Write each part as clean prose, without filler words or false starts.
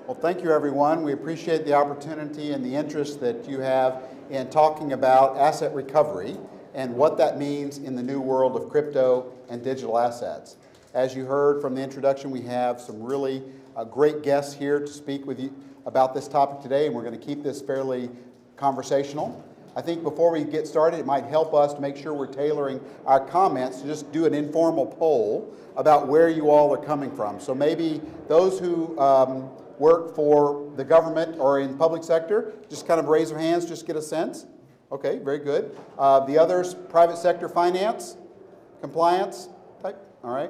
Well, thank you, everyone. We appreciate the opportunity and the interest that you have in talking about asset recovery and what that means in the new world of crypto and digital assets. As you heard from the introduction, we have some really great guests here to speak with you about this topic today, and we're going to keep this fairly conversational. I think before we get started, it might help us to make sure we're tailoring our comments to just do an informal poll about where you all are coming from. So maybe those who work for the government or in public sector, just kind of raise their hands, just get a sense. Okay, very good. The others, private sector, finance, compliance type, all right.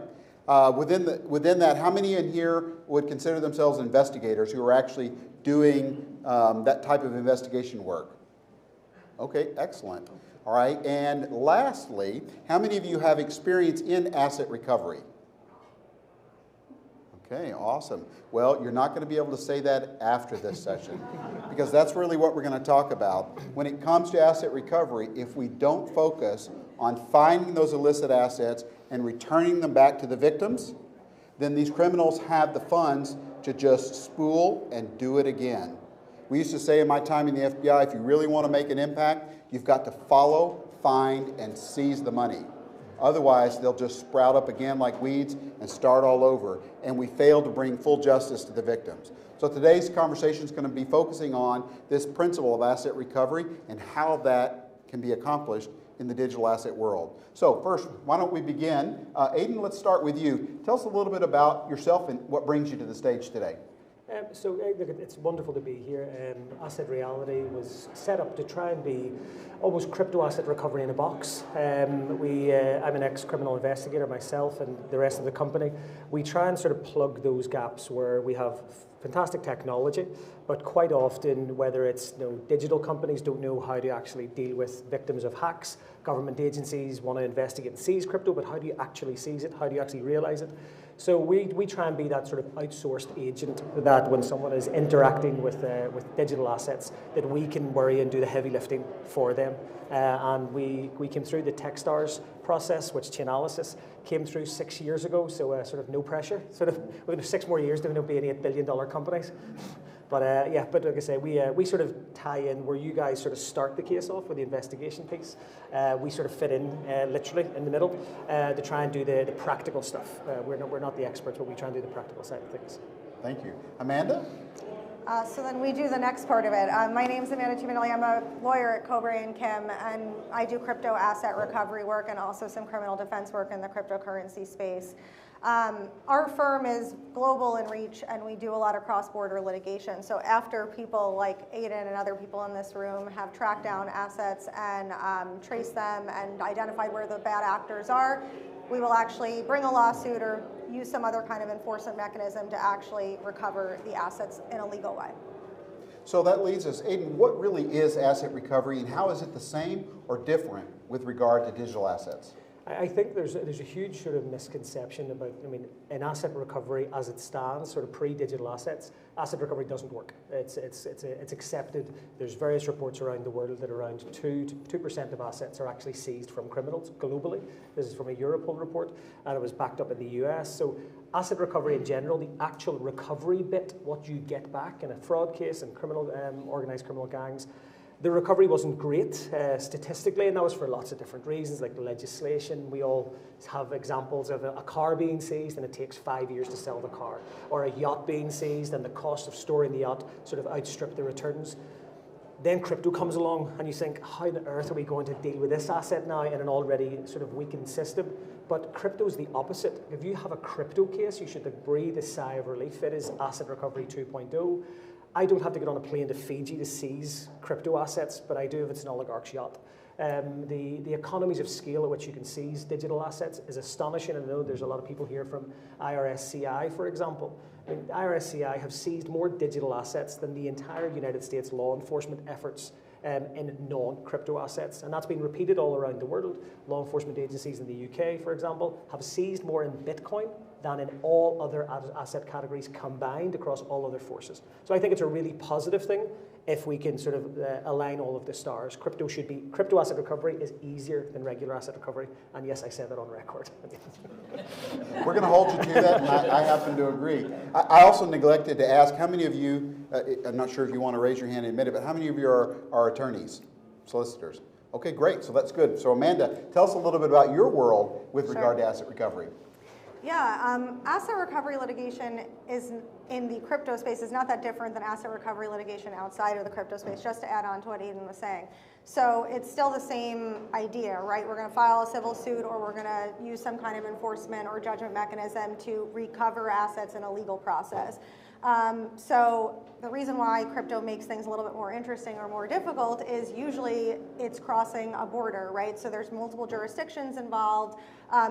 Within that, how many in here would consider themselves investigators who are actually doing that type of investigation work? Okay, excellent. All right, and lastly, how many of you have experience in asset recovery? Okay, awesome. Well, you're not going to be able to say that after this session because that's really what we're going to talk about. When it comes to asset recovery, if we don't focus on finding those illicit assets and returning them back to the victims, then these criminals have the funds to just spool and do it again. We used to say in my time in the FBI, if you really want to make an impact, you've got to follow, find, and seize the money. Otherwise, they'll just sprout up again like weeds and start all over, and we fail to bring full justice to the victims. So today's conversation is going to be focusing on this principle of asset recovery and how that can be accomplished in the digital asset world. So first, why don't we begin? Aidan, let's start with you. Tell us a little bit about yourself and what brings you to the stage today. Look, it's wonderful to be here. Asset Reality was set up to try and be almost crypto asset recovery in a box. I'm an ex-criminal investigator myself and the rest of the company. We try and sort of plug those gaps where we have fantastic technology, but quite often, whether it's digital companies don't know how to actually deal with victims of hacks, government agencies want to investigate and seize crypto, but how do you actually seize it? How do you actually realize it? So we try and be that sort of outsourced agent that when someone is interacting with digital assets, that we can worry and do the heavy lifting for them. And we came through the Techstars process, which Chainalysis came through 6 years ago, so sort of no pressure. Sort of within 6 more years, there will be any $8 billion companies. But but like I say, we sort of tie in where you guys sort of start the case off with the investigation piece. We sort of fit in literally in the middle to try and do the practical stuff. We're not the experts, but we try and do the practical side of things. Thank you. Amanda? So then we do the next part of it. My name's Amanda Giminelli. I'm a lawyer at Cobre & Kim, and I do crypto asset recovery work and also some criminal defense work in the cryptocurrency space. Our firm is global in reach, and we do a lot of cross-border litigation. So after people like Aidan and other people in this room have tracked down assets and traced them and identified where the bad actors are, we will actually bring a lawsuit or use some other kind of enforcement mechanism to actually recover the assets in a legal way. So that leads us, Aidan, what really is asset recovery and how is it the same or different with regard to digital assets? I think there's a huge sort of misconception about, in asset recovery as it stands, sort of pre-digital assets, asset recovery doesn't work. It's accepted. There's various reports around the world that around 2% of assets are actually seized from criminals globally. This is from a Europol report, and it was backed up in the US. So asset recovery in general, the actual recovery bit, what you get back in a fraud case and criminal organized criminal gangs, the recovery wasn't great statistically, and that was for lots of different reasons, like the legislation. We all have examples of a car being seized and it takes 5 years to sell the car, or a yacht being seized and the cost of storing the yacht sort of outstripped the returns. Then crypto comes along and you think, how on earth are we going to deal with this asset now in an already sort of weakened system? But crypto is the opposite. If you have a crypto case, you should breathe a sigh of relief. It is asset recovery 2.0. I don't have to get on a plane to Fiji to seize crypto assets, but I do if it's an oligarch's yacht. The economies of scale at which you can seize digital assets is astonishing. I know there's a lot of people here from IRSCI, for example. IRSCI have seized more digital assets than the entire United States law enforcement efforts in non-crypto assets. And that's been repeated all around the world. Law enforcement agencies in the UK, for example, have seized more in Bitcoin than in all other asset categories combined across all other forces. So I think it's a really positive thing if we can sort of align all of the stars. Crypto asset recovery is easier than regular asset recovery. And yes, I said that on record. We're going to hold you to that, and I happen to agree. I also neglected to ask, how many of you, I'm not sure if you want to raise your hand and admit it, but how many of you are attorneys, solicitors? Okay, great, so that's good. So Amanda, tell us a little bit about your world with regard to asset recovery. Yeah, asset recovery litigation is in the crypto space is not that different than asset recovery litigation outside of the crypto space, just to add on to what Aidan was saying. So it's still the same idea, right? We're going to file a civil suit, or we're going to use some kind of enforcement or judgment mechanism to recover assets in a legal process. So the reason why crypto makes things a little bit more interesting or more difficult is usually it's crossing a border, right? So there's multiple jurisdictions involved.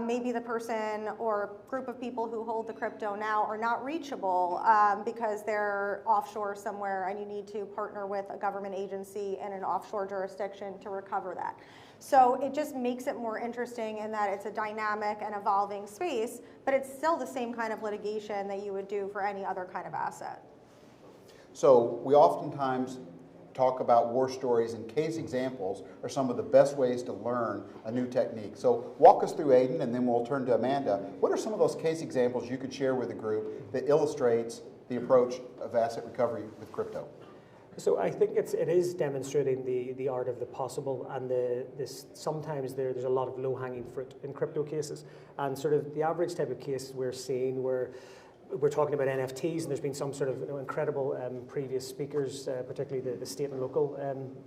Maybe the person or group of people who hold the crypto now are not reachable because they're offshore somewhere, and you need to partner with a government agency in an offshore jurisdiction to recover that. So it just makes it more interesting in that it's a dynamic and evolving space, but it's still the same kind of litigation that you would do for any other kind of asset. So we oftentimes talk about war stories, and case examples are some of the best ways to learn a new technique. So walk us through, Aidan, and then we'll turn to Amanda. What are some of those case examples you could share with the group that illustrates the approach of asset recovery with crypto? So I think it is demonstrating the art of the possible, and sometimes there's a lot of low-hanging fruit in crypto cases. And sort of the average type of case we're seeing where we're talking about NFTs, and there's been some sort of incredible previous speakers, particularly the state and local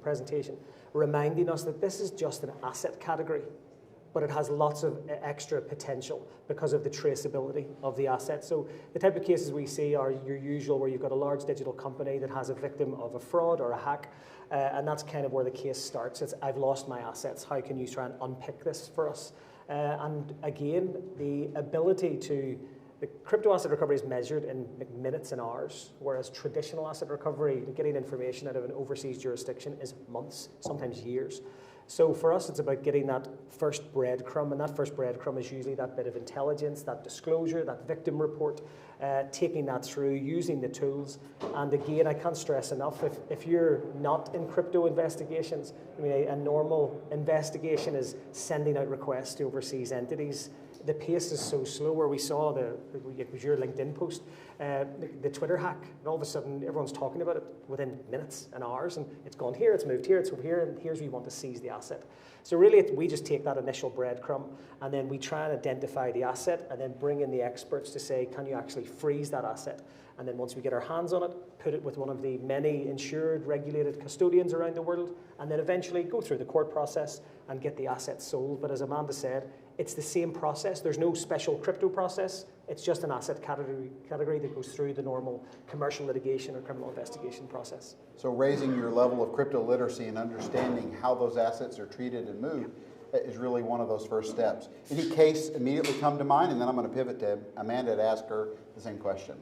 presentation, reminding us that this is just an asset category, but it has lots of extra potential because of the traceability of the asset. So the type of cases we see are your usual where you've got a large digital company that has a victim of a fraud or a hack, and that's kind of where the case starts. It's, I've lost my assets, how can you try and unpick this for us? And again, the ability the crypto asset recovery is measured in minutes and hours, whereas traditional asset recovery, getting information out of an overseas jurisdiction, is months, sometimes years. So for us, it's about getting that first breadcrumb, and that first breadcrumb is usually that bit of intelligence, that disclosure, that victim report, taking that through, using the tools. And again, I can't stress enough, if you're not in crypto investigations, I mean, a normal investigation is sending out requests to overseas entities. The pace is so slow, where we saw it was your LinkedIn post, the Twitter hack, and all of a sudden everyone's talking about it within minutes and hours, and it's gone here, it's moved here, it's over here, and here's where you want to seize the asset. So really we just take that initial breadcrumb, and then we try and identify the asset, and then bring in the experts to say, can you actually freeze that asset? And then once we get our hands on it, put it with one of the many insured, regulated custodians around the world, and then eventually go through the court process and get the asset sold. But as Amanda said, it's the same process. There's no special crypto process. It's just an asset category that goes through the normal commercial litigation or criminal investigation process. So raising your level of crypto literacy and understanding how those assets are treated and moved is really one of those first steps. Any case immediately come to mind? And then I'm going to pivot to Amanda to ask her the same question.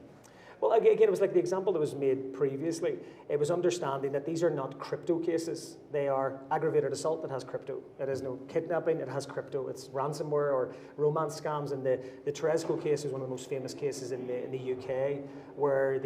Well, again, it was like the example that was made previously. It was understanding that these are not crypto cases. They are aggravated assault that has crypto. It is no kidnapping, it has crypto. It's ransomware or romance scams. And the Teresco case is one of the most famous cases in the UK, where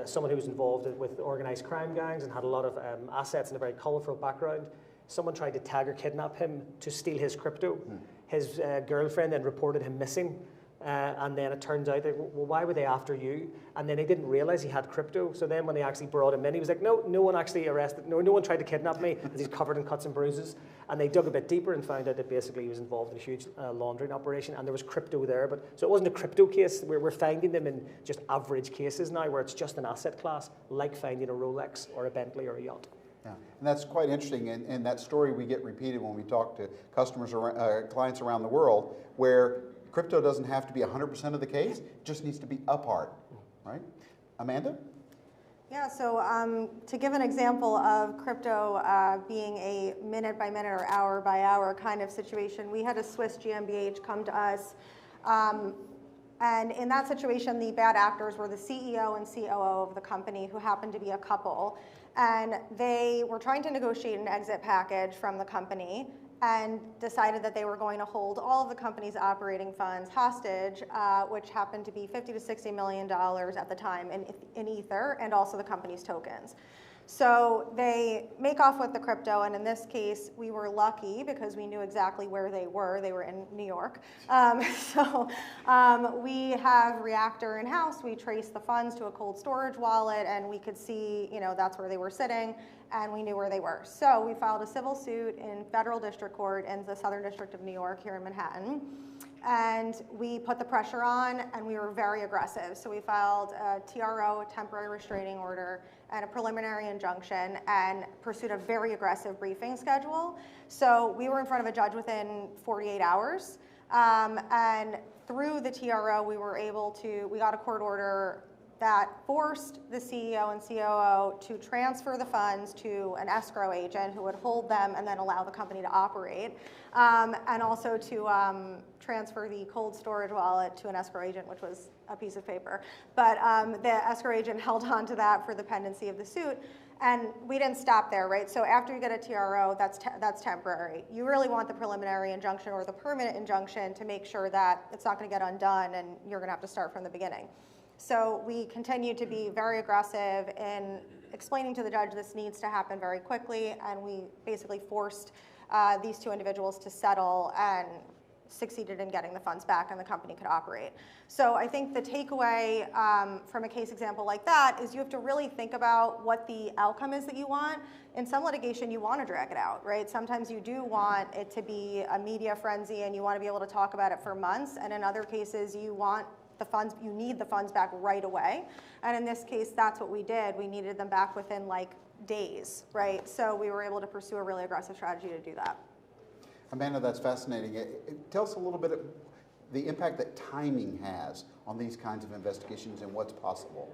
someone who was involved with organised crime gangs and had a lot of assets and a very colourful background, someone tried to tag or kidnap him to steal his crypto. His girlfriend then reported him missing. And then it turns out that, well, why were they after you? And then they didn't realize he had crypto. So then when they actually brought him in, he was like, no one actually arrested, no one tried to kidnap me, because he's covered in cuts and bruises. And they dug a bit deeper and found out that basically he was involved in a huge laundering operation, and there was crypto there. So it wasn't a crypto case. We're finding them in just average cases now, where it's just an asset class, like finding a Rolex or a Bentley or a yacht. Yeah, and that's quite interesting, and that story we get repeated when we talk to customers or clients around the world, where crypto doesn't have to be 100% of the case, it just needs to be a part, right? Amanda? Yeah, so to give an example of crypto being a minute-by-minute or hour-by-hour kind of situation, we had a Swiss GmbH come to us, and in that situation, the bad actors were the CEO and COO of the company, who happened to be a couple, and they were trying to negotiate an exit package from the company, and decided that they were going to hold all of the company's operating funds hostage, which happened to be $50 to $60 million at the time in Ether, and also the company's tokens. So they make off with the crypto, and in this case, we were lucky because we knew exactly where they were. They were in New York. We have Reactor in-house. We traced the funds to a cold storage wallet, and we could see, that's where they were sitting, and we knew where they were. So we filed a civil suit in federal district court in the Southern District of New York here in Manhattan. And we put the pressure on, and we were very aggressive. So we filed a TRO, a temporary restraining order, and a preliminary injunction, and pursued a very aggressive briefing schedule. So we were in front of a judge within 48 hours. And through the TRO, we got a court order that forced the CEO and COO to transfer the funds to an escrow agent who would hold them and then allow the company to operate, and also to transfer the cold storage wallet to an escrow agent, which was a piece of paper. But the escrow agent held on to that for the pendency of the suit. And we didn't stop there, right? So after you get a TRO, that's temporary. You really want the preliminary injunction or the permanent injunction to make sure that it's not going to get undone and you're going to have to start from the beginning. So we continue to be very aggressive in explaining to the judge this needs to happen very quickly, and we basically forced these two individuals to settle and succeeded in getting the funds back, and the company could operate. So I think the takeaway from a case example like that is you have to really think about what the outcome is that you want. In some litigation, you want to drag it out, right? Sometimes you do want it to be a media frenzy and you want to be able to talk about it for months, and in other cases, you need the funds back right away. And in this case, that's what we did. We needed them back within like days, right? So we were able to pursue a really aggressive strategy to do that. Amanda, that's fascinating. Tell us a little bit of the impact that timing has on these kinds of investigations and what's possible.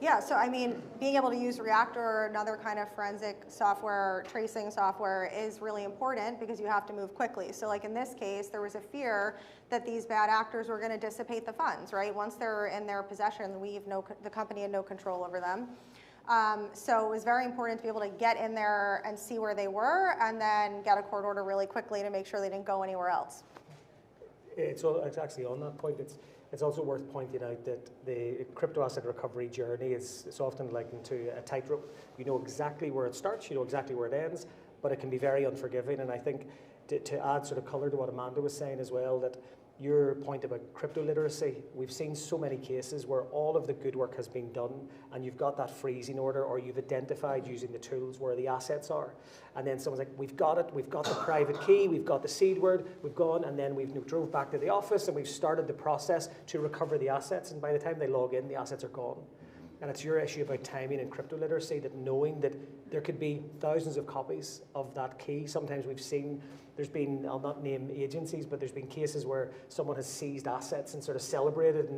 Yeah, so I mean, being able to use Reactor or another kind of forensic software, tracing software, is really important because you have to move quickly. So like in this case, there was a fear that these bad actors were going to dissipate the funds, right? Once they're in their possession, the company had no control over them. So it was very important to be able to get in there and see where they were, and then get a court order really quickly to make sure they didn't go anywhere else. It's actually on that point. It's also worth pointing out that the crypto asset recovery journey is often likened to a tightrope. You know exactly where it starts, you know exactly where it ends, but it can be very unforgiving. And I think to add sort of color to what Amanda was saying as well, that your point about crypto literacy, we've seen so many cases where all of the good work has been done and you've got that freezing order, or you've identified using the tools where the assets are. And then someone's like, we've got it, we've got the private key, we've got the seed word, we've gone, and then we've drove back to the office and we've started the process to recover the assets. And by the time they log in, the assets are gone. And it's your issue about timing and crypto literacy, that knowing that there could be thousands of copies of that key. Sometimes we've seen, there's been, I'll not name agencies, but there's been cases where someone has seized assets and sort of celebrated,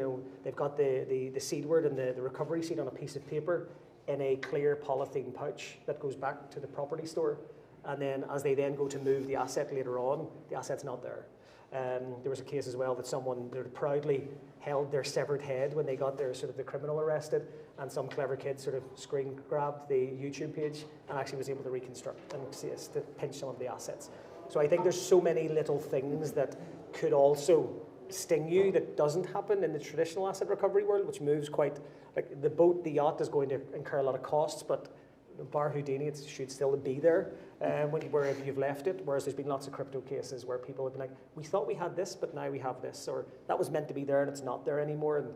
they've got the seed word and the recovery seed on a piece of paper in a clear polythene pouch that goes back to the property store. And then as they then go to move the asset later on, the asset's not there. There was a case as well that someone proudly held their severed head when they got the criminal arrested, and some clever kid sort of screen grabbed the YouTube page and actually was able to reconstruct and to pinch some of the assets. So I think there's so many little things that could also sting you that doesn't happen in the traditional asset recovery world, which moves quite, like the yacht is going to incur a lot of costs, but bar Houdini, it should still be there wherever you've left it, whereas there's been lots of crypto cases where people have been like, we thought we had this, but now we have this, or that was meant to be there and it's not there anymore. And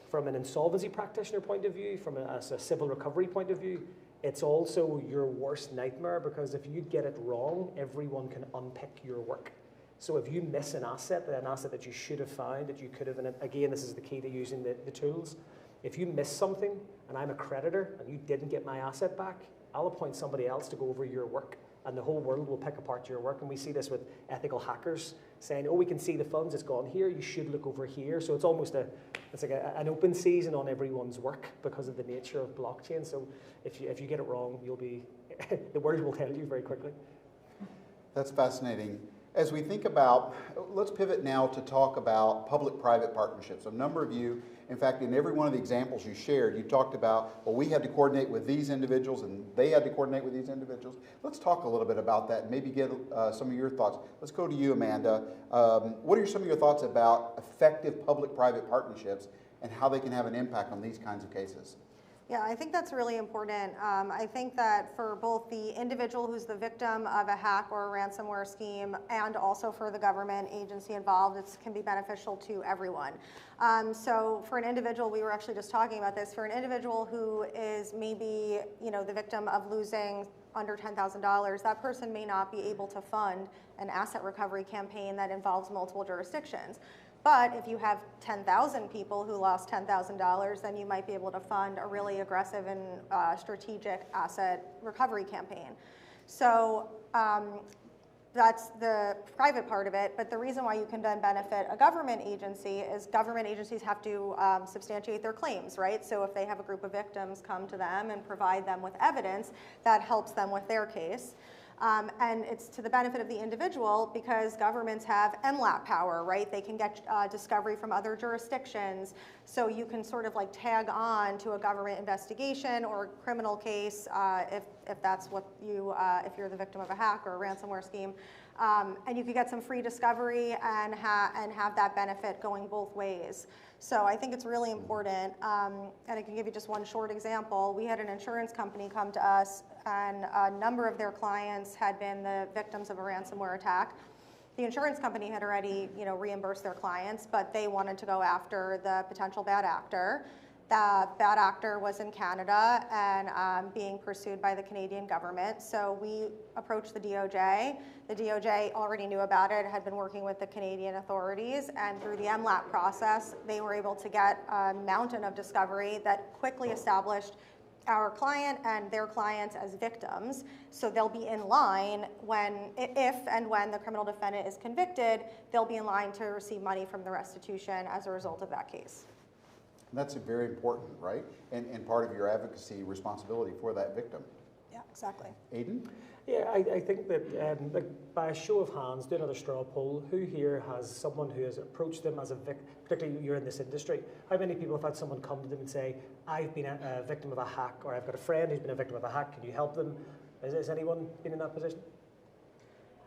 from an insolvency practitioner point of view, from a civil recovery point of view, it's also your worst nightmare, because if you get it wrong, everyone can unpick your work. So if you miss an asset that you should have found, that you could have, and again, this is the key to using the tools. If you miss something and I'm a creditor and you didn't get my asset back, I'll appoint somebody else to go over your work, and the whole world will pick apart your work. And we see this with ethical hackers saying, oh, we can see the funds, it's gone here, you should look over here. So it's almost an open season on everyone's work because of the nature of blockchain. So if you get it wrong, you'll be, the world will tell you very quickly. That's fascinating. As we think about, let's pivot now to talk about public-private partnerships. A number of you, in fact, in every one of the examples you shared, you talked about, well, we had to coordinate with these individuals and they had to coordinate with these individuals. Let's talk a little bit about that and maybe get some of your thoughts. Let's go to you, Amanda. What are some of your thoughts about effective public-private partnerships and how they can have an impact on these kinds of cases? Yeah, I think that's really important. I think that for both the individual who's the victim of a hack or a ransomware scheme and also for the government agency involved, it can be beneficial to everyone. So for an individual, we were actually just talking about this, for an individual who is maybe the victim of losing under $10,000, that person may not be able to fund an asset recovery campaign that involves multiple jurisdictions. But if you have 10,000 people who lost $10,000, then you might be able to fund a really aggressive and strategic asset recovery campaign. So that's the private part of it, but the reason why you can then benefit a government agency is government agencies have to substantiate their claims, right? So if they have a group of victims come to them and provide them with evidence, that helps them with their case. And it's to the benefit of the individual because governments have MLAT power, right? They can get discovery from other jurisdictions. So you can sort of like tag on to a government investigation or criminal case if that's what you, if you're the victim of a hack or a ransomware scheme. And you could get some free discovery and have that benefit going both ways. So I think it's really important. And I can give you just one short example. We had an insurance company come to us and a number of their clients had been the victims of a ransomware attack. The insurance company had already reimbursed their clients, but they wanted to go after the potential bad actor. The bad actor was in Canada and being pursued by the Canadian government. So we approached the DOJ. The DOJ already knew about it, had been working with the Canadian authorities, and through the MLAT process, they were able to get a mountain of discovery that quickly established our client and their clients as victims. So they'll be in line if and when the criminal defendant is convicted, they'll be in line to receive money from the restitution as a result of that case. That's very important, right? And part of your advocacy responsibility for that victim. Yeah, exactly. Aidan? Yeah, I think that by a show of hands, do another straw poll. Who here has someone who has approached them as a victim, particularly you're in this industry? How many people have had someone come to them and say, I've been a victim of a hack, or I've got a friend who's been a victim of a hack, can you help them? Has anyone been in that position?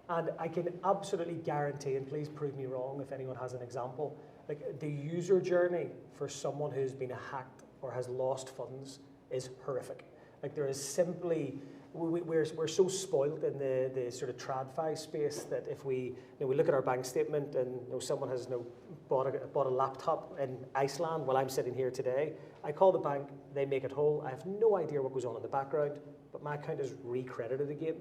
And I can absolutely guarantee, and please prove me wrong if anyone has an example, like the user journey for someone who's been hacked or has lost funds is horrific. Like there is simply, we're so spoiled in the sort of TradFi space that if we look at our bank statement and someone has bought a laptop in Iceland while I'm sitting here today, I call the bank, they make it whole. I have no idea what goes on in the background, but my account is recredited again.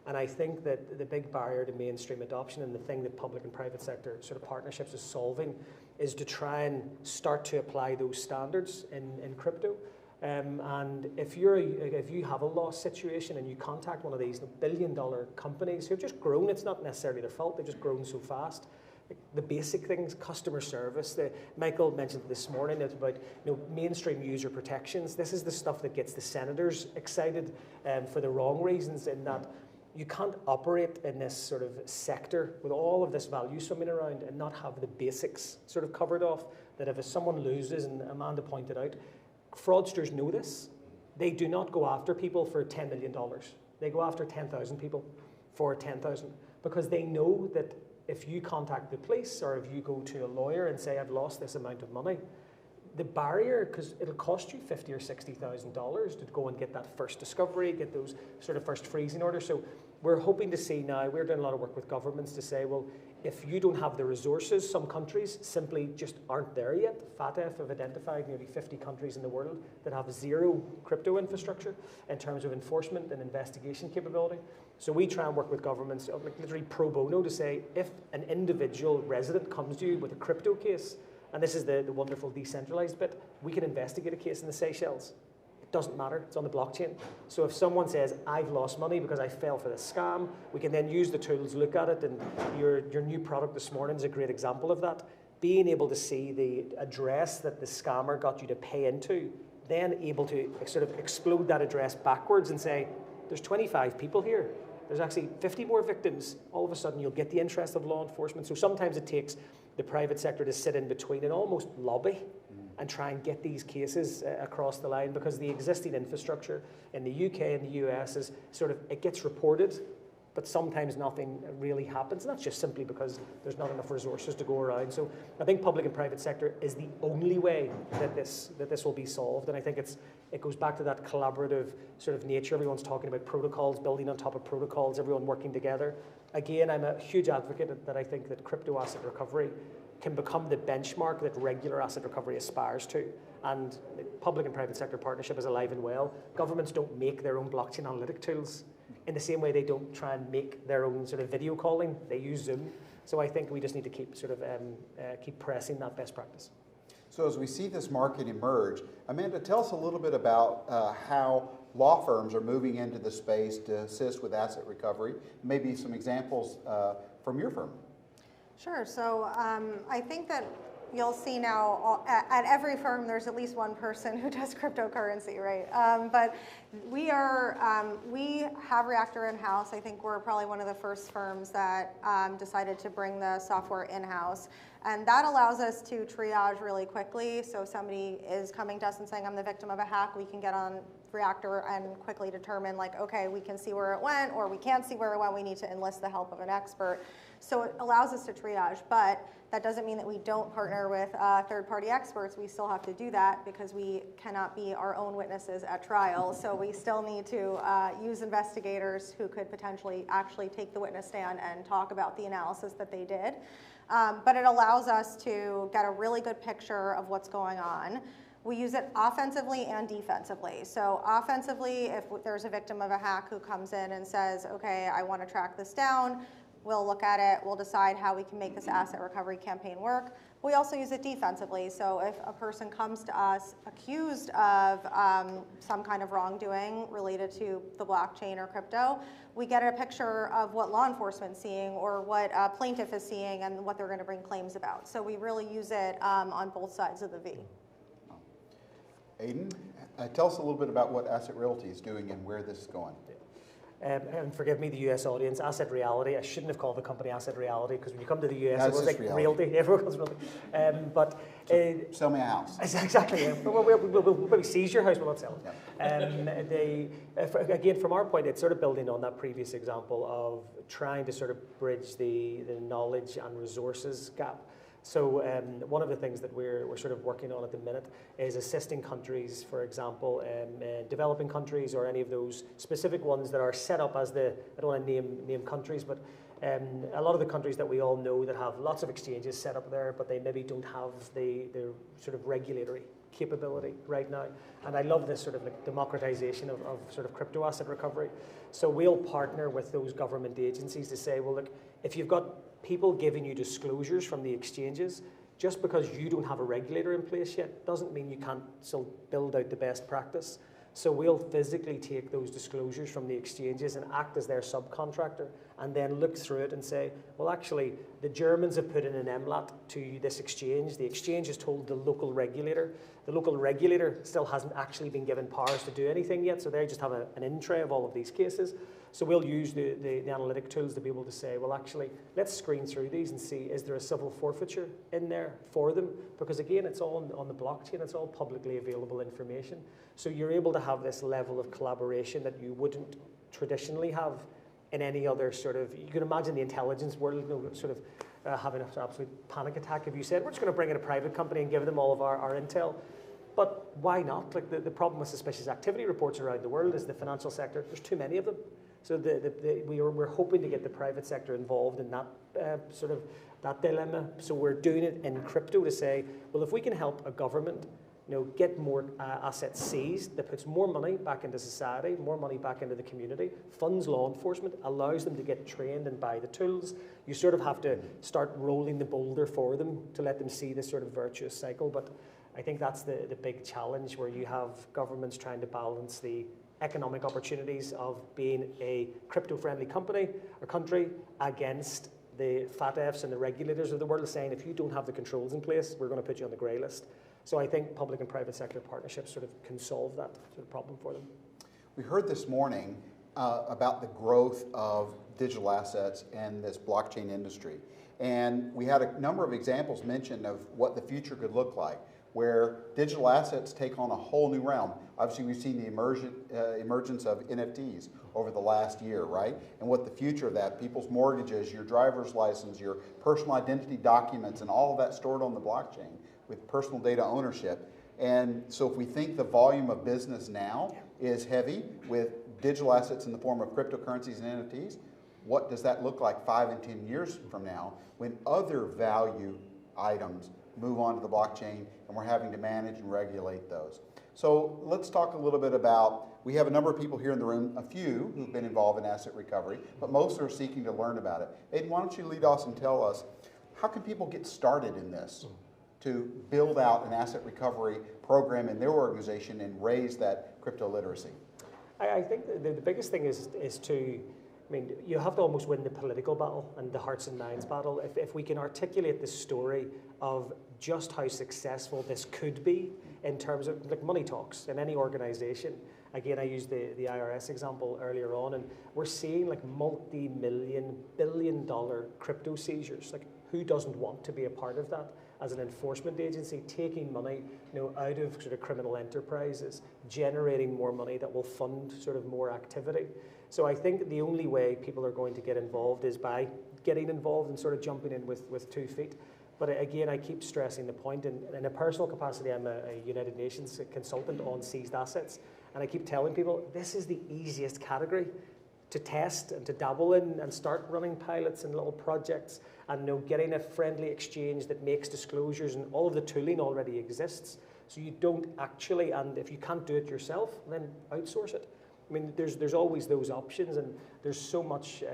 And I think that the big barrier to mainstream adoption and the thing that public and private sector sort of partnerships is solving is to try and start to apply those standards in crypto. And if you have a loss situation and you contact one of these billion-dollar companies who have just grown, it's not necessarily their fault, they've just grown so fast. The basic things, customer service. Michael mentioned this morning about mainstream user protections. This is the stuff that gets the senators excited for the wrong reasons, in that you can't operate in this sort of sector with all of this value swimming around and not have the basics sort of covered off. That if someone loses, and Amanda pointed out, fraudsters know this. They do not go after people for $10 million. They go after 10,000 people for 10,000 because they know that if you contact the police or if you go to a lawyer and say, I've lost this amount of money, the barrier, because it'll cost you $50,000 or $60,000 to go and get that first discovery, get those sort of first freezing orders. So we're hoping to see now, we're doing a lot of work with governments to say, well, if you don't have the resources, some countries simply just aren't there yet. FATF have identified nearly 50 countries in the world that have zero crypto infrastructure in terms of enforcement and investigation capability. So we try and work with governments, like literally pro bono, to say, if an individual resident comes to you with a crypto case, and this is the wonderful decentralized bit, we can investigate a case in the Seychelles. It doesn't matter, it's on the blockchain. So if someone says, I've lost money because I fell for this scam, we can then use the tools, look at it, and your new product this morning is a great example of that. Being able to see the address that the scammer got you to pay into, then able to sort of explode that address backwards and say, there's 25 people here. there's actually 50 more victims, all of a sudden you'll get the interest of law enforcement. So sometimes it takes the private sector to sit in between and almost lobby and try and get these cases across the line, because the existing infrastructure in the UK and the US is sort of, it gets reported, but sometimes nothing really happens. And that's just simply because there's not enough resources to go around. So I think public and private sector is the only way that this will be solved. And I think it goes back to that collaborative sort of nature. Everyone's talking about protocols, building on top of protocols, everyone working together. Again, I'm a huge advocate that I think that crypto asset recovery can become the benchmark that regular asset recovery aspires to. And public and private sector partnership is alive and well. Governments don't make their own blockchain analytic tools. In the same way they don't try and make their own sort of video calling, they use Zoom. So I think we just need to keep sort of keep pressing that best practice. So as we see this market emerge, Amanda, tell us a little bit about how law firms are moving into the space to assist with asset recovery. Maybe some examples from your firm. Sure. So I think that you'll see now at every firm there's at least one person who does cryptocurrency, right? But we have Reactor in-house. I think we're probably one of the first firms that decided to bring the software in-house. And that allows us to triage really quickly. So if somebody is coming to us and saying, I'm the victim of a hack, we can get on Reactor and quickly determine, like, okay, we can see where it went, or we can't see where it went, we need to enlist the help of an expert. So it allows us to triage, but that doesn't mean that we don't partner with third-party experts. We still have to do that because we cannot be our own witnesses at trial. So we still need to use investigators who could potentially actually take the witness stand and talk about the analysis that they did. But it allows us to get a really good picture of what's going on. We use it offensively and defensively. So offensively, if there's a victim of a hack who comes in and says, okay, I want to track this down, we'll look at it, we'll decide how we can make this asset recovery campaign work. We also use it defensively. So if a person comes to us accused of some kind of wrongdoing related to the blockchain or crypto, we get a picture of what law enforcement's seeing or what a plaintiff is seeing and what they're going to bring claims about. So we really use it on both sides of the V. Aidan, tell us a little bit about what Asset Realty is doing and where this is going. And forgive me, the US audience, Asset Reality. I shouldn't have called the company Asset Reality, because when you come to the US, it was like realty. Everyone calls realty. But sell me a house. Exactly. Yeah. We'll maybe seize your house, we'll not sell it. Yeah. Again, from our point, it's sort of building on that previous example of trying to sort of bridge the knowledge and resources gap. So one of the things that we're sort of working on at the minute is assisting countries, for example, developing countries or any of those specific ones that are set up as I don't want to name countries, but a lot of the countries that we all know that have lots of exchanges set up there, but they maybe don't have the sort of regulatory capability right now. And I love this sort of like democratization of sort of crypto asset recovery. So we'll partner with those government agencies to say, well, look, if you've got people giving you disclosures from the exchanges, just because you don't have a regulator in place yet doesn't mean you can't still build out the best practice. So we'll physically take those disclosures from the exchanges and act as their subcontractor and then look through it and say, well, actually, the Germans have put in an MLAT to this exchange. The exchange has told the local regulator. The local regulator still hasn't actually been given powers to do anything yet, so they just have an in-tray of all of these cases. So we'll use the analytic tools to be able to say, well, actually, let's screen through these and see, is there a civil forfeiture in there for them? Because again, it's all on the blockchain, it's all publicly available information. So you're able to have this level of collaboration that you wouldn't traditionally have in any other sort of, you can imagine the intelligence world, you know, sort of having an absolute panic attack if you said, we're just going to bring in a private company and give them all of our intel. But why not? Like the problem with suspicious activity reports around the world is the financial sector, there's too many of them. So we're hoping to get the private sector involved in that sort of that dilemma. So we're doing it in crypto to say, well, if we can help a government, you know, get more assets seized, that puts more money back into society, more money back into the community, funds law enforcement, allows them to get trained and buy the tools. You sort of have to start rolling the boulder for them to let them see this sort of virtuous cycle. But I think that's the big challenge, where you have governments trying to balance the economic opportunities of being a crypto-friendly company or country against the FATFs and the regulators of the world saying, if you don't have the controls in place, we're going to put you on the grey list. So I think public and private sector partnerships sort of can solve that sort of problem for them. We heard this morning about the growth of digital assets and this blockchain industry. And we had a number of examples mentioned of what the future could look like, where digital assets take on a whole new realm. Obviously, we've seen the emergence of NFTs over the last year, right? And what the future of that, people's mortgages, your driver's license, your personal identity documents, and all of that stored on the blockchain with personal data ownership. And so if we think the volume of business now is heavy with digital assets in the form of cryptocurrencies and NFTs, what does that look like 5 and 10 years from now when other value items move onto the blockchain and we're having to manage and regulate those? So let's talk a little bit about, we have a number of people here in the room, a few who've been involved in asset recovery, but most are seeking to learn about it. Aidan, why don't you lead us and tell us, how can people get started in this to build out an asset recovery program in their organization and raise that crypto literacy? I think the biggest thing is to, I mean, you have to almost win the political battle and the hearts and minds battle. If we can articulate the story of just how successful this could be in terms of, like, money talks in any organization. Again, I used the IRS example earlier on, and we're seeing like multi-million, billion-dollar crypto seizures. Like, who doesn't want to be a part of that as an enforcement agency, taking money, out of sort of criminal enterprises, generating more money that will fund sort of more activity. So I think the only way people are going to get involved is by getting involved and sort of jumping in with 2 feet. But again, I keep stressing the point, in a personal capacity, I'm a United Nations consultant on seized assets, and I keep telling people, this is the easiest category to test and to dabble in and start running pilots and little projects and getting a friendly exchange that makes disclosures, and all of the tooling already exists. So you don't actually, and if you can't do it yourself, then outsource it. I mean, there's always those options, and there's so much,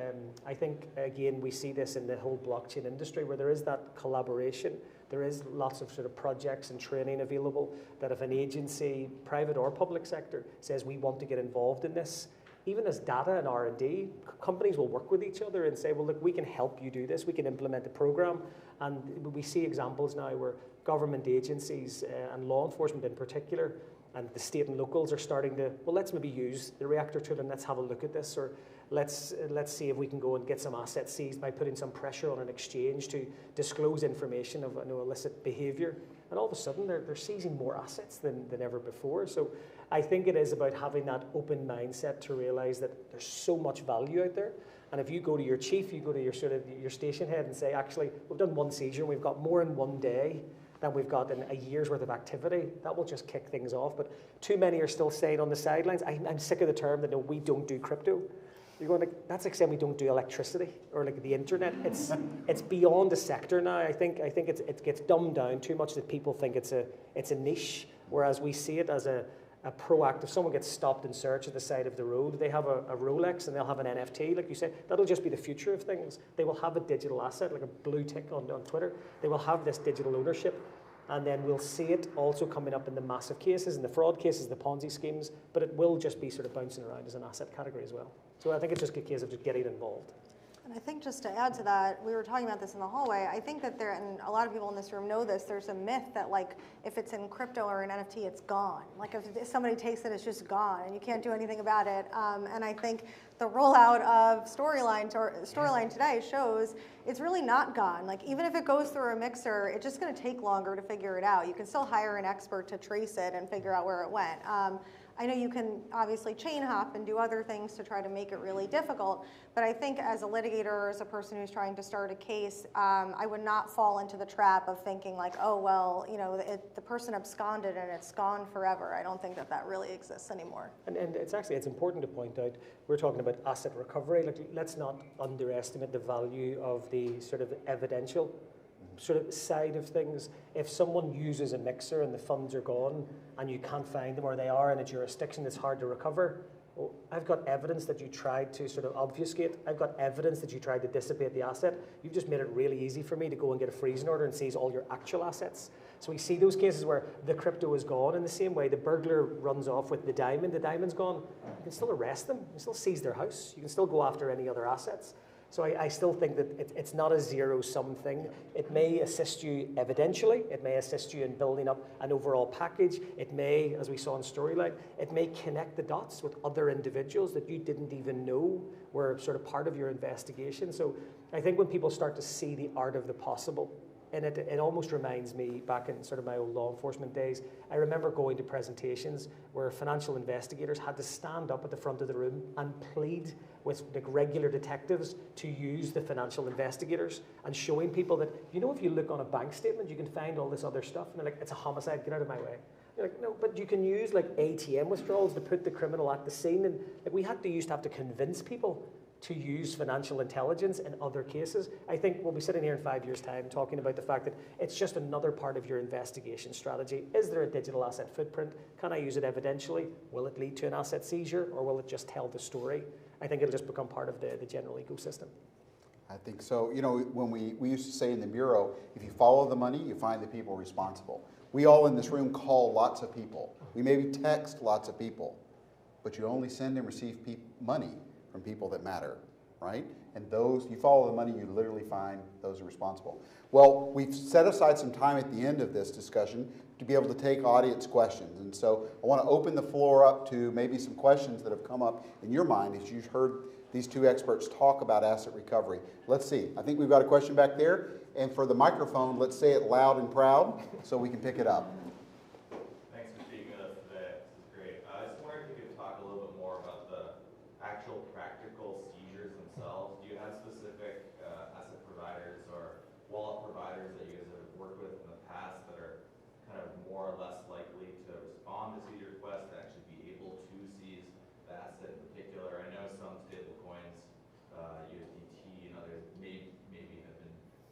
I think, again, we see this in the whole blockchain industry where there is that collaboration. There is lots of sort of projects and training available that if an agency, private or public sector, says we want to get involved in this, even as data and R&D, companies will work with each other and say, well, look, we can help you do this. We can implement the program. And we see examples now where government agencies and law enforcement in particular, and the state and locals are starting to, well, let's maybe use the Reactor tool and let's have a look at this, or let's see if we can go and get some assets seized by putting some pressure on an exchange to disclose information of illicit behavior. And all of a sudden, they're seizing more assets than ever before. So I think it is about having that open mindset to realize that there's so much value out there. And if you go to your chief, you go to your your station head and say, actually, we've done one seizure, and we've got more in one day than we've got in a year's worth of activity, that will just kick things off. But too many are still staying on the sidelines. I'm sick of the term that, no, we don't do crypto. You're going, like, that's like saying we don't do electricity or like the internet. It's beyond a sector now. I think it gets dumbed down too much that people think it's a niche, whereas we see it as a proactive. Someone gets stopped in search at the side of the road, they have a Rolex and they'll have an NFT, like you said. That'll just be the future of things. They will have a digital asset, like a blue tick on Twitter. They will have this digital ownership, and then we'll see it also coming up in the massive cases, in the fraud cases, the Ponzi schemes, but it will just be sort of bouncing around as an asset category as well. So I think it's just a case of just getting involved. And I think just to add to that, we were talking about this in the hallway, I think that and a lot of people in this room know this, there's a myth that, like, if it's in crypto or an NFT, it's gone. Like, if somebody takes it, it's just gone and you can't do anything about it. And I think the rollout of Storyline today shows it's really not gone. Like, even if it goes through a mixer, it's just gonna take longer to figure it out. You can still hire an expert to trace it and figure out where it went. I know you can obviously chain hop and do other things to try to make it really difficult, but I think as a litigator or as a person who's trying to start a case, I would not fall into the trap of thinking like, oh, well, the person absconded and it's gone forever. I don't think that really exists anymore. And it's important to point out, we're talking about asset recovery. Like, let's not underestimate the value of the sort of evidential sort of side of things. If someone uses a mixer and the funds are gone and you can't find them, or they are in a jurisdiction that's hard to recover, well, I've got evidence that you tried to sort of obfuscate. I've got evidence that you tried to dissipate the asset. You've just made it really easy for me to go and get a freezing order and seize all your actual assets. So we see those cases where the crypto is gone. In the same way, the burglar runs off with the diamond's gone. You can still arrest them. You can still seize their house. You can still go after any other assets. So I still think that it's not a zero-sum thing. It may assist you evidentially. It may assist you in building up an overall package. It may, as we saw in Storyline, it may connect the dots with other individuals that you didn't even know were sort of part of your investigation. So I think when people start to see the art of the possible, and it almost reminds me back in sort of my old law enforcement days, I remember going to presentations where financial investigators had to stand up at the front of the room and plead with like regular detectives to use the financial investigators, and showing people that, you know, if you look on a bank statement, you can find all this other stuff. And they're like, it's a homicide, get out of my way. You're like, no, but you can use like ATM withdrawals to put the criminal at the scene. And like we used to have to convince people to use financial intelligence in other cases. I think we'll be sitting here in 5 years' time talking about the fact that it's just another part of your investigation strategy. Is there a digital asset footprint? Can I use it evidentially? Will it lead to an asset seizure, or will it just tell the story? I think it'll just become part of the general ecosystem. I think so. You know, when we used to say in the Bureau, if you follow the money, you find the people responsible. We all in this room call lots of people. We maybe text lots of people, but you only send and receive money from people that matter, right? And those, you follow the money, you literally find those are responsible. Well, we've set aside some time at the end of this discussion to be able to take audience questions. And so I want to open the floor up to maybe some questions that have come up in your mind as you've heard these two experts talk about asset recovery. Let's see. I think we've got a question back there. And for the microphone, let's say it loud and proud so we can pick it up. Thanks for speaking with us today. This is great. I was wondering if you could talk a little bit more about the actual practical seizures themselves. Do you have specific asset providers or wallet providers that you guys have worked with in the past that are kind of more or less likely to respond to seizure requests, to actually be able to seize the asset in particular? I know some stable coins, USDT and others, maybe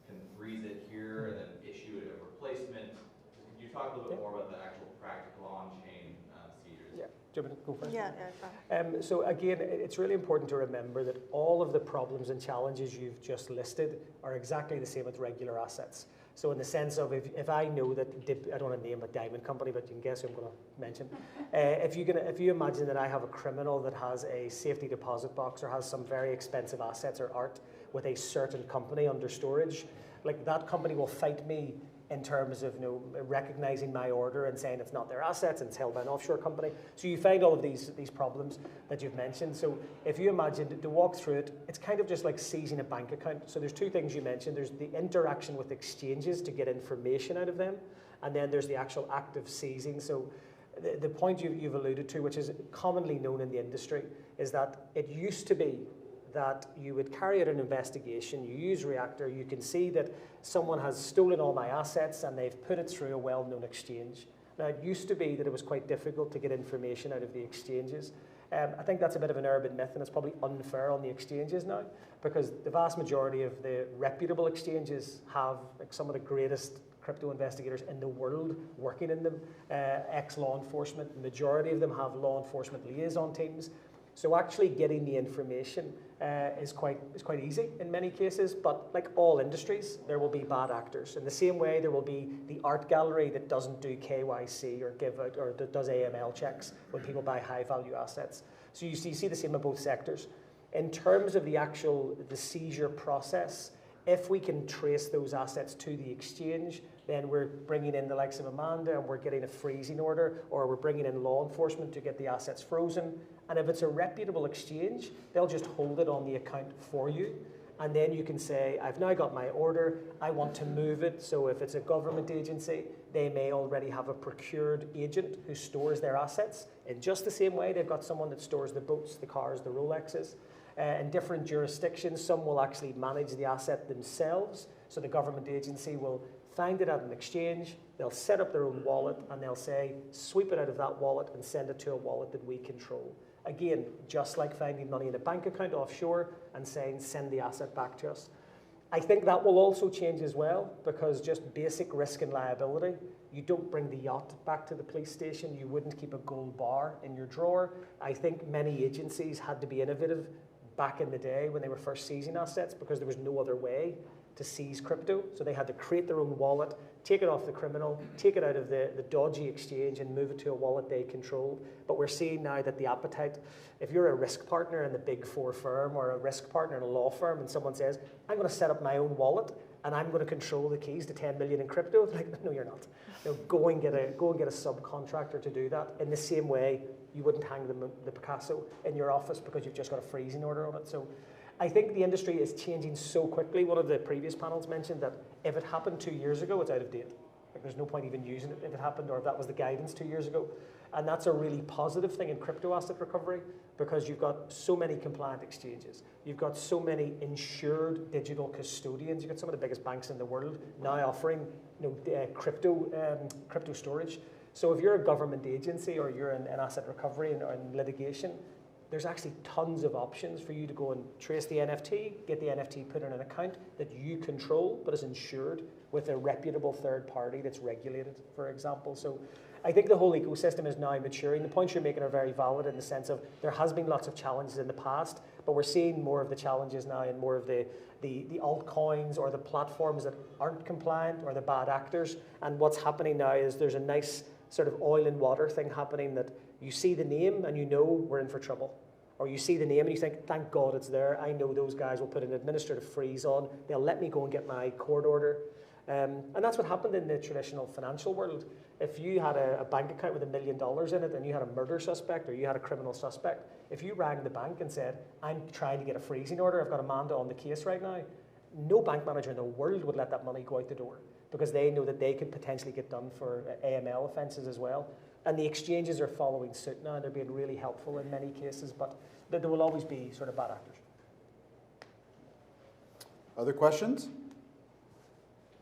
can freeze it here and then issue it a replacement. Could you talk a little bit more about the actual practical on-chain seizures? Yeah. Do you want me to go first? Yeah. So again, it's really important to remember that all of the problems and challenges you've just listed are exactly the same with regular assets. So in the sense of if I know that, I don't want to name a diamond company, but you can guess who I'm going to mention. If you imagine that I have a criminal that has a safety deposit box or has some very expensive assets or art with a certain company under storage, like that company will fight me in terms of recognizing my order and saying it's not their assets and it's held by an offshore company. So you find all of these problems that you've mentioned. So if you imagine to walk through it, it's kind of just like seizing a bank account. So there's two things you mentioned. There's the interaction with exchanges to get information out of them, and then there's the actual act of seizing. So the point you've alluded to, which is commonly known in the industry, is that it used to be that you would carry out an investigation, you use Reactor, you can see that someone has stolen all my assets and they've put it through a well-known exchange. Now, it used to be that it was quite difficult to get information out of the exchanges. I think that's a bit of an urban myth, and it's probably unfair on the exchanges now, because the vast majority of the reputable exchanges have like some of the greatest crypto investigators in the world working in them, ex-law enforcement. The majority of them have law enforcement liaison teams. So actually getting the information is quite easy in many cases, but like all industries, there will be bad actors. In the same way, there will be the art gallery that doesn't do KYC or give out or that does AML checks when people buy high-value assets. So you see the same in both sectors. In terms of the seizure process, if we can trace those assets to the exchange, then we're bringing in the likes of Amanda and we're getting a freezing order, or we're bringing in law enforcement to get the assets frozen. And if it's a reputable exchange, they'll just hold it on the account for you. And then you can say, I've now got my order, I want to move it. So if it's a government agency, they may already have a procured agent who stores their assets. In just the same way, they've got someone that stores the boats, the cars, the Rolexes. In different jurisdictions, some will actually manage the asset themselves. So the government agency will find it at an exchange, they'll set up their own wallet, and they'll say, sweep it out of that wallet and send it to a wallet that we control. Again, just like finding money in a bank account offshore and saying, send the asset back to us. I think that will also change as well, because just basic risk and liability, you don't bring the yacht back to the police station, you wouldn't keep a gold bar in your drawer. I think many agencies had to be innovative back in the day when they were first seizing assets, because there was no other way to seize crypto. So they had to create their own wallet, take it off the criminal, take it out of the dodgy exchange and move it to a wallet they controlled. But we're seeing now that the appetite, if you're a risk partner in the big four firm or a risk partner in a law firm and someone says, I'm going to set up my own wallet and I'm going to control the keys to 10 million in crypto, they're like, no, you're not. Go and get a subcontractor to do that. In the same way, you wouldn't hang the Picasso in your office because you've just got a freezing order on it. So I think the industry is changing so quickly. One of the previous panels mentioned that if it happened 2 years ago, it's out of date. Like, there's no point even using it if it happened or if that was the guidance 2 years ago. And that's a really positive thing in crypto asset recovery because you've got so many compliant exchanges. You've got so many insured digital custodians. You've got some of the biggest banks in the world now offering crypto storage. So if you're a government agency or you're in asset recovery and in litigation, there's actually tons of options for you to go and trace the NFT, get the NFT put in an account that you control but is insured with a reputable third party that's regulated, for example. So I think the whole ecosystem is now maturing. The points you're making are very valid in the sense of there has been lots of challenges in the past, but we're seeing more of the challenges now and more of the altcoins or the platforms that aren't compliant or the bad actors. And what's happening now is there's a nice sort of oil and water thing happening that you see the name and you know we're in for trouble. Or you see the name and you think, thank God it's there. I know those guys will put an administrative freeze on. They'll let me go and get my court order. And that's what happened in the traditional financial world. If you had a bank account with $1 million in it and you had a murder suspect or you had a criminal suspect, if you rang the bank and said, I'm trying to get a freezing order, I've got Amanda on the case right now, no bank manager in the world would let that money go out the door because they know that they could potentially get done for AML offences as well. And the exchanges are following suit now. They're being really helpful in many cases, but there will always be sort of bad actors. Other questions?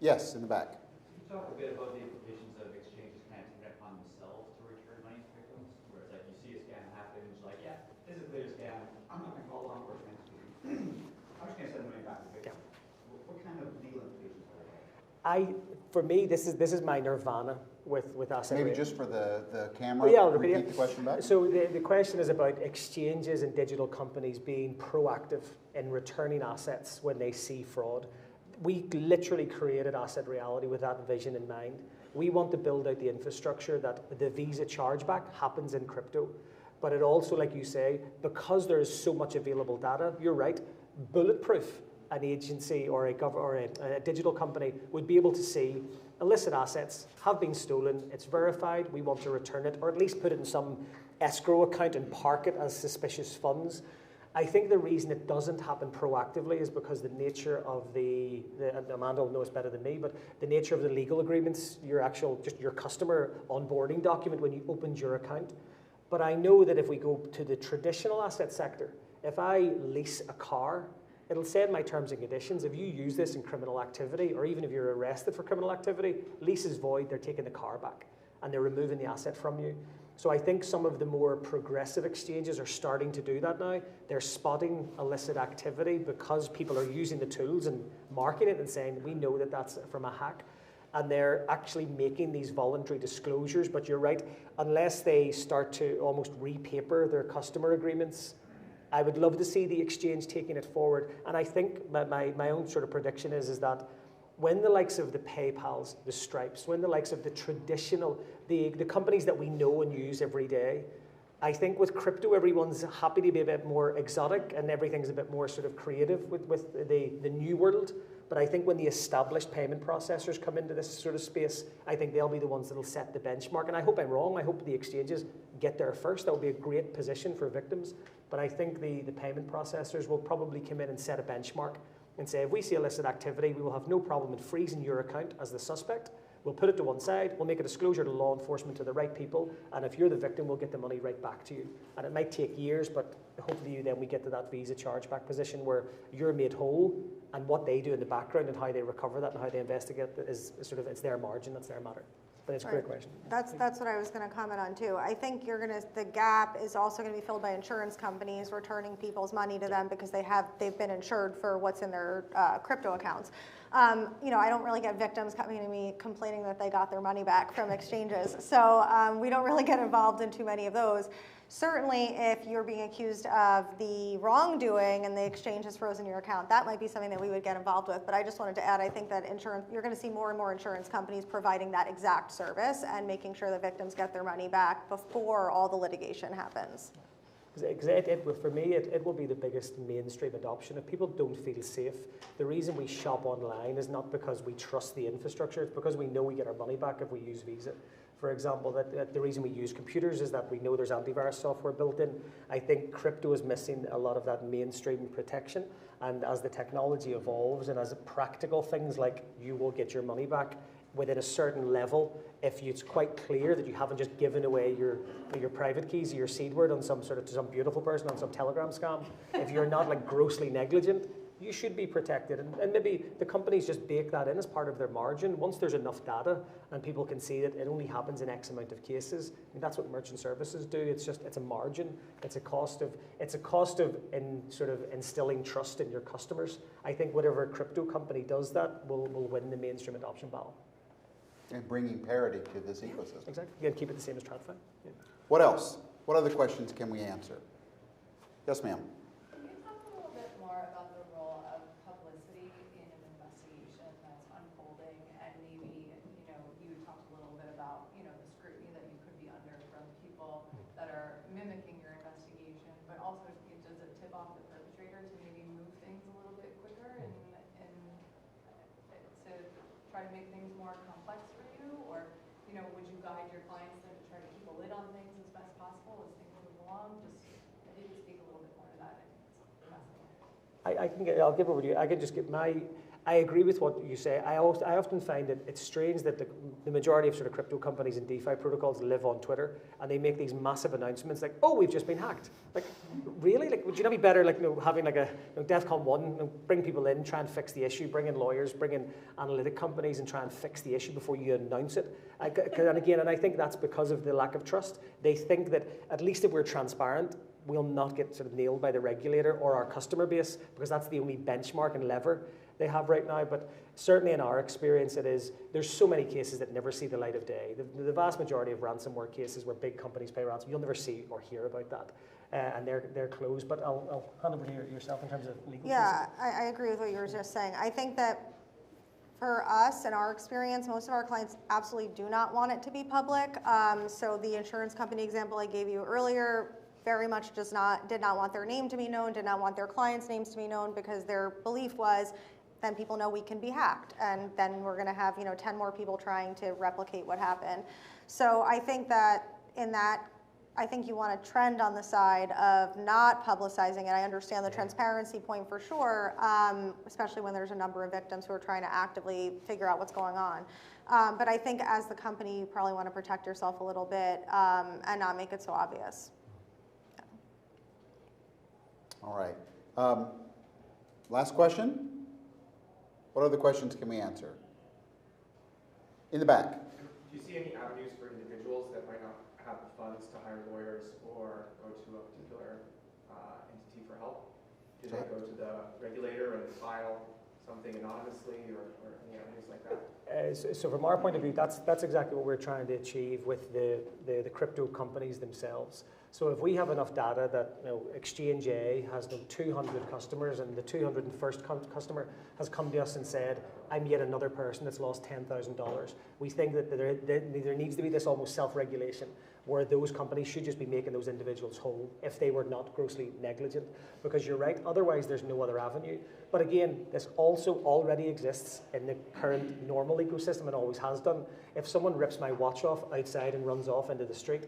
Yes, in the back. Can you talk a bit about the implications of exchanges kind of taking it upon themselves to return money to victims? Where it's like you see a scam happen and it's like, yeah, this is a clear scam. I'm not going to call law enforcement. I'm just going to send the money back to the victim. Yeah. What kind of legal implications are there? For me, this is my nirvana with asset. Maybe just for the camera, yeah, I'll repeat the question back. So the question is about exchanges and digital companies being proactive in returning assets when they see fraud. We literally created Asset Reality with that vision in mind. We want to build out the infrastructure that the Visa chargeback happens in crypto. But it also, like you say, because there is so much available data, you're right, bulletproof. An agency or a digital company would be able to see illicit assets have been stolen, it's verified, we want to return it, or at least put it in some escrow account and park it as suspicious funds. I think the reason it doesn't happen proactively is because the nature of and Amanda will know it's better than me, but the nature of the legal agreements, just your customer onboarding document when you opened your account. But I know that if we go to the traditional asset sector, if I lease a car, it'll say in my terms and conditions, if you use this in criminal activity, or even if you're arrested for criminal activity, lease is void, they're taking the car back, and they're removing the asset from you. So I think some of the more progressive exchanges are starting to do that now. They're spotting illicit activity because people are using the tools and marking it and saying, we know that that's from a hack. And they're actually making these voluntary disclosures, but you're right, unless they start to almost repaper their customer agreements, I would love to see the exchange taking it forward. And I think my own sort of prediction is that when the likes of the PayPals, the Stripes, when the likes of the traditional, the companies that we know and use every day, I think with crypto, everyone's happy to be a bit more exotic and everything's a bit more sort of creative with the new world. But I think when the established payment processors come into this sort of space, I think they'll be the ones that'll set the benchmark. And I hope I'm wrong. I hope the exchanges get there first. That would be a great position for victims. But I think the payment processors will probably come in and set a benchmark and say, if we see illicit activity, we will have no problem in freezing your account as the suspect. We'll put it to one side, we'll make a disclosure to law enforcement, to the right people, and if you're the victim, we'll get the money right back to you. And it might take years, but hopefully then we get to that Visa chargeback position where you're made whole, and what they do in the background and how they recover that and how they investigate it is sort of, it's their margin, that's their matter. But it's a great question. That's what I was going to comment on too. I think the gap is also going to be filled by insurance companies returning people's money to them because they've been insured for what's in their crypto accounts. I don't really get victims coming to me complaining that they got their money back from exchanges. So we don't really get involved in too many of those. Certainly, if you're being accused of the wrongdoing and the exchange has frozen your account, that might be something that we would get involved with. But I just wanted to add, I think that you're going to see more and more insurance companies providing that exact service and making sure the victims get their money back before all the litigation happens. Because for me, it will be the biggest mainstream adoption. If people don't feel safe, the reason we shop online is not because we trust the infrastructure, it's because we know we get our money back if we use Visa. For example, that the reason we use computers is that we know there's antivirus software built in. I think crypto is missing a lot of that mainstream protection. And as the technology evolves and as practical things like you will get your money back within a certain level, if it's quite clear that you haven't just given away your private keys or your seed word on to some beautiful person on some Telegram scam, if you're not like grossly negligent, you should be protected. And maybe the companies just bake that in as part of their margin. Once there's enough data and people can see that it only happens in X amount of cases, I mean, that's what merchant services do. It's a margin. It's a cost of instilling trust in your customers. I think whatever crypto company does that will win the mainstream adoption battle. And bringing parity to this ecosystem. Exactly. And keep it the same as TradFi. Yeah. What else? What other questions can we answer? Yes, ma'am. Can you talk a little bit more about the role of publicity in an investigation that's unfolding? And maybe, you talked a little bit about, the scrutiny that you could be under from people that are mimicking your investigation, but also does it tip off the perpetrator to maybe move things a little bit quicker and to try to make things more complex for you? Or, would you guide your clients then to try to keep a lid on things as best possible as things move along? Just, if you could speak a little bit more to that, I think it's fascinating. I'll give over to you. I can just give I agree with what you say. I often find that it's strange that the majority of sort of crypto companies and DeFi protocols live on Twitter, and they make these massive announcements like, "Oh, we've just been hacked." Like, really? Like, would you not be better like having like a DEFCON 1, bring people in, try and fix the issue, bring in lawyers, bring in analytic companies, and try and fix the issue before you announce it? And I think that's because of the lack of trust. They think that at least if we're transparent, we'll not get sort of nailed by the regulator or our customer base, because that's the only benchmark and lever they have right now. But certainly in our experience, there's so many cases that never see the light of day. The vast majority of ransomware cases where big companies pay ransom, you'll never see or hear about that. And they're closed. But I'll hand over to yourself in terms of legal Yeah, I agree with what you were just saying. I think that for us, in our experience, most of our clients absolutely do not want it to be public. So the insurance company example I gave you earlier very much did not want their name to be known, did not want their clients' names to be known, because their belief was, then people know we can be hacked, and then we're going to have 10 more people trying to replicate what happened. So I think that I think you want to trend on the side of not publicizing it. I understand the transparency point for sure, especially when there's a number of victims who are trying to actively figure out what's going on. But I think as the company, you probably want to protect yourself a little bit and not make it so obvious. Yeah. All right. Last question. What other questions can we answer? In the back. Do you see any avenues for individuals that might not have the funds to hire lawyers or go to a particular entity for help? Do they go to the regulator and file something anonymously or any avenues like that? So from our point of view, that's exactly what we're trying to achieve with the crypto companies themselves. So if we have enough data that Exchange A has 200 customers, and the 201st customer has come to us and said, "I'm yet another person that's lost $10,000," we think that there needs to be this almost self-regulation where those companies should just be making those individuals whole if they were not grossly negligent. Because you're right, otherwise there's no other avenue. But again, this also already exists in the current normal ecosystem and always has done. If someone rips my watch off outside and runs off into the street,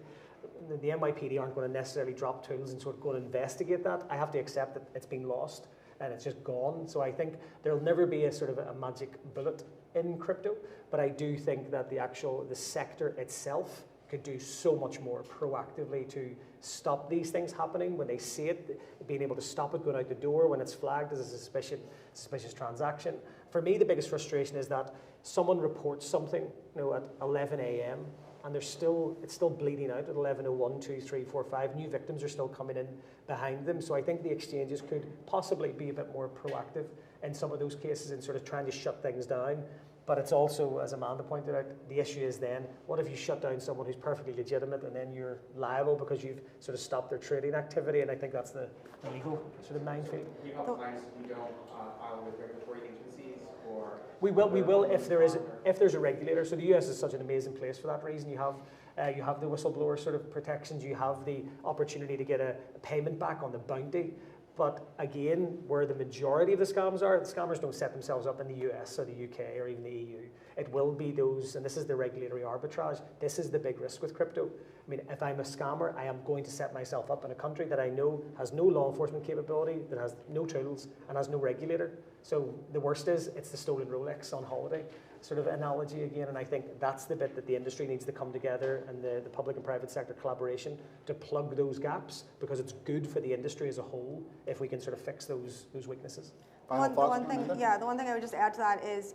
the NYPD aren't going to necessarily drop tools and sort of go and investigate that. I have to accept that it's been lost and it's just gone. So I think there'll never be a sort of a magic bullet in crypto, but I do think that the sector itself could do so much more proactively to stop these things happening when they see it, being able to stop it going out the door when it's flagged as a suspicious transaction. For me, the biggest frustration is that someone reports something at 11 a.m. and it's still bleeding out at 11:01, 2, 3, 4, 5. New victims are still coming in behind them. So I think the exchanges could possibly be a bit more proactive in some of those cases and sort of trying to shut things down But it's also, as Amanda pointed out, the issue is then, what if you shut down someone who's perfectly legitimate and then you're liable because you've sort of stopped their trading activity? And I think that's the legal sort of minefield. Do you help clients who don't file with regulatory agencies or? We will if there's a regulator. So the US is such an amazing place for that reason. You have the whistleblower sort of protections. You have the opportunity to get a payment back on the bounty. But again, where the majority of the scams are, the scammers don't set themselves up in the US or the UK or even the EU. It will be those, and this is the regulatory arbitrage. This is the big risk with crypto. I mean, if I'm a scammer, I am going to set myself up in a country that I know has no law enforcement capability, that has no tools, and has no regulator. So the worst is, it's the stolen Rolex on holiday sort of analogy again, and I think that's the bit that the industry needs to come together and the public and private sector collaboration to plug those gaps, because it's good for the industry as a whole if we can sort of fix those weaknesses. Final The thoughts, one thing, Amanda? yeah, the one thing I would just add to that is,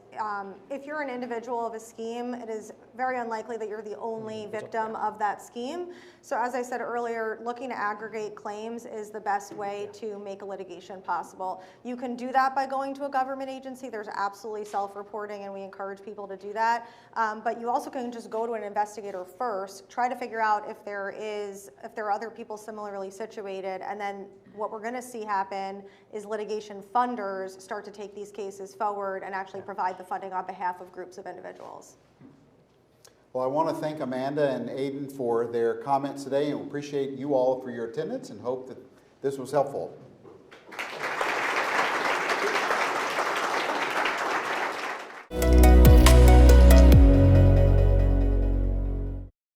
if you're an individual of a scheme, it is very unlikely that you're the only victim of that scheme. So as I said earlier, looking to aggregate claims is the best way to make a litigation possible. You can do that by going to a government agency. There's absolutely self-reporting, and we encourage people to do that. But you also can just go to an investigator first, try to figure out if there are other people similarly situated, and then what we're going to see happen is litigation funders start to take these cases forward and actually provide the funding on behalf of groups of individuals. Well, I want to thank Amanda and Aidan for their comments today, and appreciate you all for your attendance and hope that this was helpful.